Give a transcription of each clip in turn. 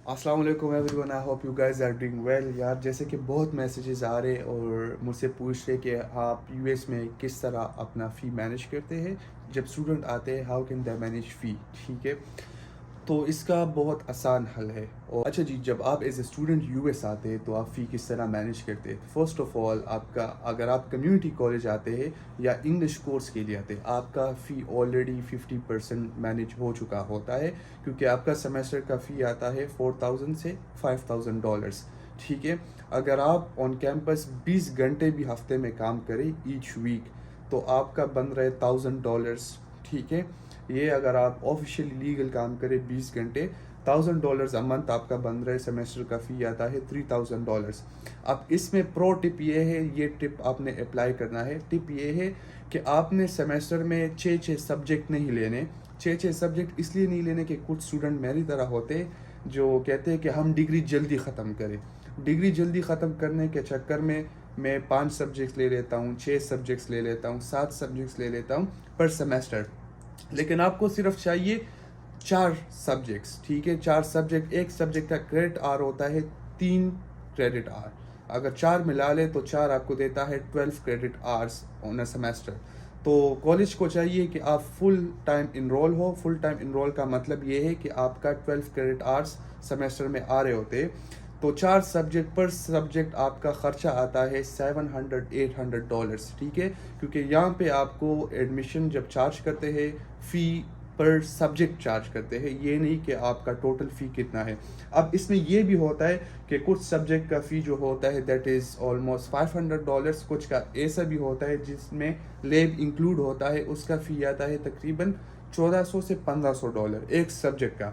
السلام علیکم everyone, I hope you guys are doing well. یار جیسے کہ بہت میسیجز آ رہے اور مجھ سے پوچھ رہے کہ آپ یو ایس میں کس طرح اپنا فی مینیج کرتے ہیں جب اسٹوڈنٹ آتے ہیں، ہاؤ کین دے مینیج فی. ٹھیک ہے، تو اس کا بہت آسان حل ہے. اور اچھا جی، جب آپ as a student U S آتے ہیں تو آپ فی کس طرح مینیج کرتے ہیں؟ فرسٹ آف آل، آپ کا اگر آپ کمیونٹی کالج آتے ہیں یا انگلش کورس کے لیے آتے ہیں، آپ کا فی آلریڈی 50% مینیج ہو چکا ہوتا ہے، کیونکہ آپ کا سیمیسٹر کا فی آتا ہے $4,000 سے $5,000. ٹھیک ہے، اگر آپ آن کیمپس 20 گھنٹے بھی ہفتے میں کام کریں ایچ ویک تو آپ کا بن رہے $1,000. ٹھیک ہے، یہ اگر آپ آفیشیلی لیگل کام کریں 20 گھنٹے، $1,000 منتھ آپ کا بن رہا ہے. سیمیسٹر کا فی آتا ہے $3,000. اب اس میں پرو ٹپ یہ ہے، یہ ٹپ آپ نے اپلائی کرنا ہے. ٹپ یہ ہے کہ آپ نے سیمیسٹر میں 6 سبجیکٹ نہیں لینے. 6 سبجیکٹ اس لیے نہیں لینے کہ کچھ اسٹوڈنٹ میری طرح ہوتے جو کہتے ہیں کہ ہم ڈگری جلدی ختم کریں. ڈگری جلدی ختم کرنے کے چکر میں 5 سبجیکٹس لے لیتا ہوں، 6 سبجیکٹس لے لیتا ہوں، 7 سبجیکٹس لے لیتا ہوں پر سیمیسٹر. لیکن آپ کو صرف چاہیے 4 سبجیکٹس. ٹھیک ہے، 4 سبجیکٹ، ایک سبجیکٹ کا کریڈٹ آر ہوتا ہے 3 کریڈٹ آر. اگر 4 ملا لے تو 4 آپ کو دیتا ہے 12 کریڈٹ آرس آن اے سیمیسٹر. تو کالج کو چاہیے کہ آپ فل ٹائم انرول ہو. فل ٹائم انرول کا مطلب یہ ہے کہ آپ کا 12 کریڈٹ آرس سیمیسٹر میں آ رہے ہوتے. تو 4 سبجیکٹ پر سبجیکٹ آپ کا خرچہ آتا ہے $700-800. ٹھیک ہے، کیونکہ یہاں پہ آپ کو ایڈمیشن جب چارج کرتے ہیں فی پر سبجیکٹ چارج کرتے ہیں، یہ نہیں کہ آپ کا ٹوٹل فی کتنا ہے. اب اس میں یہ بھی ہوتا ہے کہ کچھ سبجیکٹ کا فی جو ہوتا ہے دیٹ از آلموسٹ $500. کچھ کا ایسا بھی ہوتا ہے جس میں لیب انکلوڈ ہوتا ہے، اس کا فی آتا ہے تقریباً $1,400 سے $1,500 ایک سبجیکٹ کا.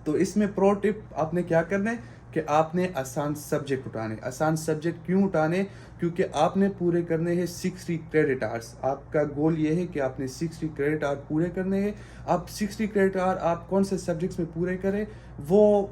تو اس میں پرو ٹپ آپ نے کیا کرنا ہے کہ آپ نے آسان سبجیکٹ اٹھانے. آسان سبجیکٹ کیوں اٹھانے؟ کیونکہ آپ نے پورے کرنے ہیں 60 کریڈٹ آرس. آپ کا گول یہ ہے کہ آپ نے 60 کریڈٹ آر پورے کرنے ہیں. اب 60 کریڈٹ آر آپ کون سے سبجیکٹس میں پورے کریں وہ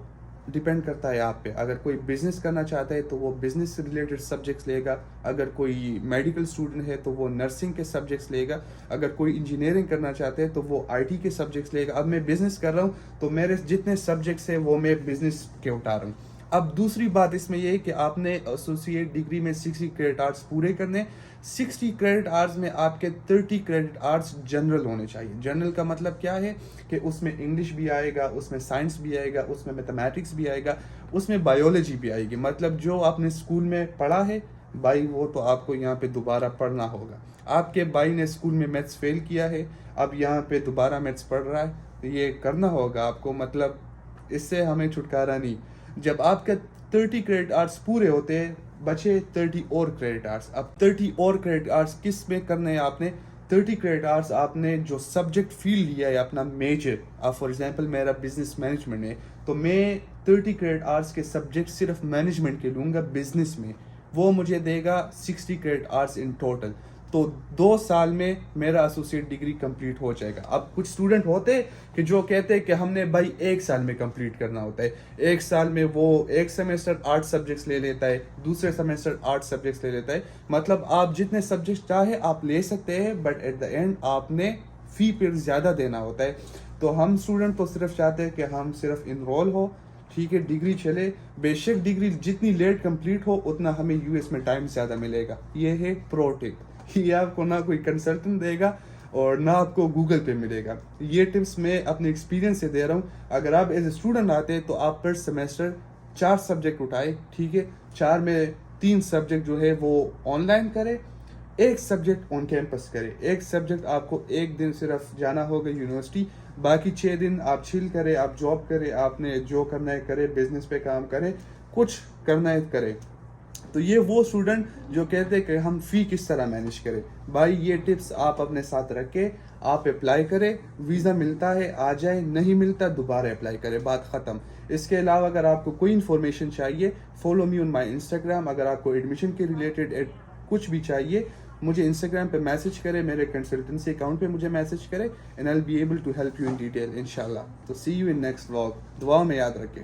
ڈپینڈ کرتا ہے آپ پہ. اگر کوئی بزنس کرنا چاہتا ہے تو وہ بزنس سے ریلیٹڈ سبجیکٹس لے گا. اگر کوئی میڈیکل اسٹوڈنٹ ہے تو وہ نرسنگ کے سبجیکٹس لے گا. اگر کوئی انجینئرنگ کرنا چاہتے ہیں تو وہ آئی ٹی کے سبجیکٹس لے گا. اب میں بزنس کر رہا ہوں تو میرے جتنے سبجیکٹس ہیں وہ میں بزنس کے اٹھا رہا ہوں. اب دوسری بات اس میں یہ ہے کہ آپ نے ایسوسیٹ ڈگری میں 60 کریڈٹ آرس پورے کرنے. 60 کریڈٹ آرس میں آپ کے 30 کریڈٹ آرس جنرل ہونے چاہیے. جنرل کا مطلب کیا ہے کہ اس میں انگلش بھی آئے گا، اس میں سائنس بھی آئے گا، اس میں میتھمیٹکس بھی آئے گا، اس میں بایولوجی بھی آئے گی. مطلب جو آپ نے اسکول میں پڑھا ہے بھائی وہ تو آپ کو یہاں پہ دوبارہ پڑھنا ہوگا. آپ کے بھائی نے اسکول میں میتھس فیل کیا ہے، اب یہاں پہ دوبارہ میتھس پڑھ رہا ہے، یہ کرنا ہوگا آپ کو. مطلب اس سے ہمیں چھٹکارا نہیں. جب آپ کے 30 کریڈٹ آرٹس پورے ہوتے ہیں بچے 30 اور کریڈٹ آرٹس. اب 30 اور کریڈٹ آرٹس کس میں کرنے ہیں آپ نے؟ 30 کریڈٹ آرٹس آپ نے جو سبجیکٹ فیلڈ لیا ہے اپنا میجر. اب فار ایگزامپل میرا بزنس مینجمنٹ ہے تو میں 30 کریڈٹ آرٹس کے سبجیکٹ صرف مینجمنٹ کے لوں گا بزنس میں. وہ مجھے دے گا 60 کریڈٹ آرٹس ان ٹوٹل. تو 2 سال میں میرا ایسوسیٹ ڈگری کمپلیٹ ہو جائے گا. اب کچھ اسٹوڈنٹ ہوتے کہ جو کہتے ہیں کہ ہم نے بھائی 1 سال میں کمپلیٹ کرنا ہوتا ہے. 1 سال میں وہ ایک سیمیسٹر 8 سبجیکٹس لے لیتا ہے، دوسرے سیمیسٹر 8 سبجیکٹس لے لیتا ہے. مطلب آپ جتنے سبجیکٹس چاہے آپ لے سکتے ہیں بٹ ایٹ دا اینڈ آپ نے فی پھر زیادہ دینا ہوتا ہے. تو ہم اسٹوڈنٹ تو صرف چاہتے ہیں کہ ہم صرف انرول ہو. ٹھیک ہے، ڈگری چلے. بے شک ڈگری جتنی لیٹ کمپلیٹ ہو اتنا ہمیں یو ایس میں ٹائم زیادہ ملے گا. یہ ہے پرو ٹپ. یہ آپ کو نہ کوئی کنسلٹنٹ دے گا اور نہ آپ کو گوگل پہ ملے گا. یہ ٹپس میں اپنے ایکسپیرینس سے دے رہا ہوں. اگر آپ ایز اے اسٹوڈنٹ آتے تو آپ پر سیمیسٹر 4 سبجیکٹ اٹھائے. ٹھیک ہے، 4 میں 3 سبجیکٹ جو ہے وہ آن لائن کرے، ایک سبجیکٹ آن کیمپس کرے. ایک سبجیکٹ آپ کو ایک دن صرف جانا ہوگا یونیورسٹی، باقی 6 دن آپ چل کرے، آپ جاب کرے، آپ نے جو کرنا ہے کرے، بزنس پہ کام کرے، کچھ کرنا ہے کرے. تو یہ وہ اسٹوڈنٹ جو کہتے ہیں کہ ہم فی کس طرح مینیج کریں، بھائی یہ ٹپس آپ اپنے ساتھ رکھ کے آپ اپلائی کریں. ویزا ملتا ہے آ جائے، نہیں ملتا دوبارہ اپلائی کرے، بات ختم. اس کے علاوہ اگر آپ کو کوئی انفارمیشن چاہیے follow me on my Instagram. اگر آپ کو ایڈمیشن کے ریلیٹڈ کچھ بھی چاہیے مجھے انسٹاگرام پہ میسج کرے، میرے کنسلٹنسی اکاؤنٹ پہ مجھے میسج کرے and I will be able to help you in detail انشاءاللہ. تو see you in next vlog. دعا میں یاد رکھیں.